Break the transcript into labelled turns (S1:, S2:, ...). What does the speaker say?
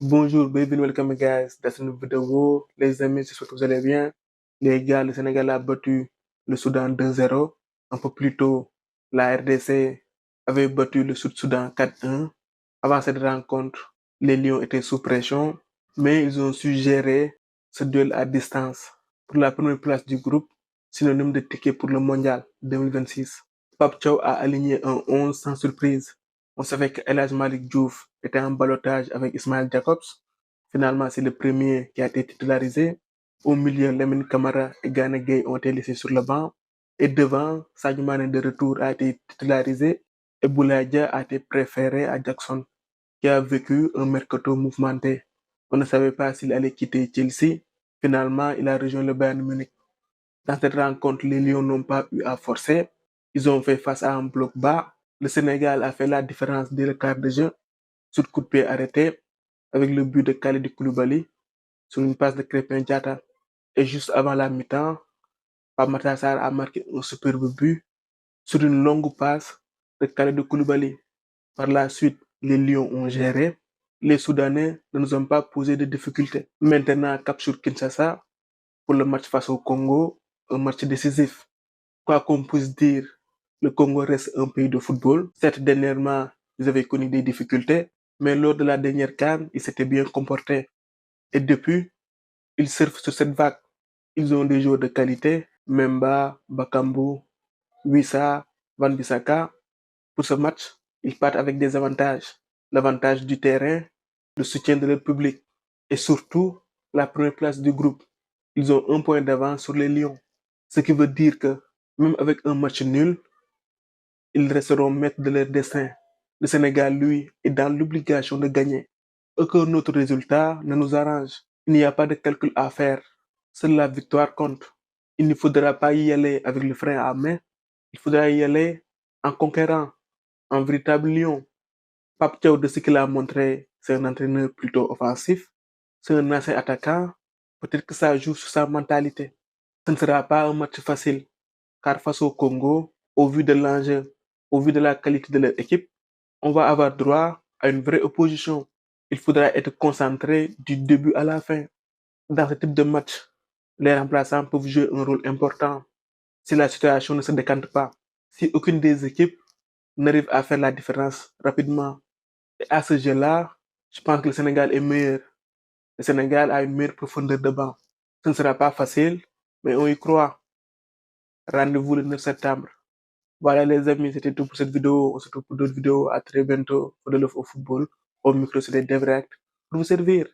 S1: Bonjour, bienvenue, welcome guys. Dans cette nouvelle vidéo, les amis, j'espère que vous allez bien. Les gars, le Sénégal a battu le Soudan 2-0. Un peu plus tôt, la RDC avait battu le Sud-Soudan 4-1. Avant cette rencontre, les Lions étaient sous pression, mais ils ont su gérer ce duel à distance pour la première place du groupe, synonyme de ticket pour le Mondial 2026. Pape Thiaw a aligné un 11 sans surprise. On savait que El Hadj Malick Diouf était en ballottage avec Ismaël Jacobs. Finalement, c'est le premier qui a été titularisé. Au milieu, Lamine Camara et Gana Gueye ont été laissés sur le banc. Et devant, Sadio Mané de retour a été titularisé et Boulaye Dia a été préféré à Jackson, qui a vécu un mercato mouvementé. On ne savait pas s'il allait quitter Chelsea. Finalement, il a rejoint le Bayern Munich. Dans cette rencontre, les Lions n'ont pas eu à forcer. Ils ont fait face à un bloc bas. Le Sénégal a fait la différence dès le quart de jeu sur coup de pied arrêté avec le but de Khalidou Koulibaly sur une passe de Krépin Diatta. Et juste avant la mi-temps, Pape Matar Sarr a marqué un superbe but sur une longue passe de Khalidou Koulibaly. Par la suite, les Lions ont géré. Les Soudanais ne nous ont pas posé de difficultés. Maintenant, cap sur Kinshasa pour le match face au Congo, un match décisif. Quoi qu'on puisse dire, le Congo reste un pays de football. Certes, dernièrement, ils avaient connu des difficultés, mais lors de la dernière CAN, ils s'étaient bien comportés. Et depuis, ils surfent sur cette vague. Ils ont des joueurs de qualité, Memba, Bakambu, Wissa, Van Bissaka. Pour ce match, ils partent avec des avantages. L'avantage du terrain, le soutien de leur public et surtout la première place du groupe. Ils ont un point d'avance sur les Lions. Ce qui veut dire que même avec un match nul, ils resteront maîtres de leur destin. Le Sénégal, lui, est dans l'obligation de gagner. Aucun autre résultat ne nous arrange. Il n'y a pas de calcul à faire. Seule la victoire compte. Il ne faudra pas y aller avec le frein à main. Il faudra y aller en conquérant, en véritable lion. Pape Thiaw, de ce qu'il a montré, c'est un entraîneur plutôt offensif. C'est un ancien attaquant. Peut-être que ça joue sur sa mentalité. Ce ne sera pas un match facile, car face au Congo, au vu de l'enjeu, au vu de la qualité de leur équipe, on va avoir droit à une vraie opposition. Il faudra être concentré du début à la fin. Dans ce type de match, les remplaçants peuvent jouer un rôle important si la situation ne se décante pas. Si aucune des équipes n'arrive à faire la différence rapidement. Et à ce jeu-là, je pense que le Sénégal est meilleur. Le Sénégal a une meilleure profondeur de banc. Ce ne sera pas facile, mais on y croit. Rendez-vous le 9 septembre. Voilà les amis, c'était tout pour cette vidéo. On se retrouve pour d'autres vidéos. À très bientôt. For the love of football. Au micro, c'était Devract pour vous servir.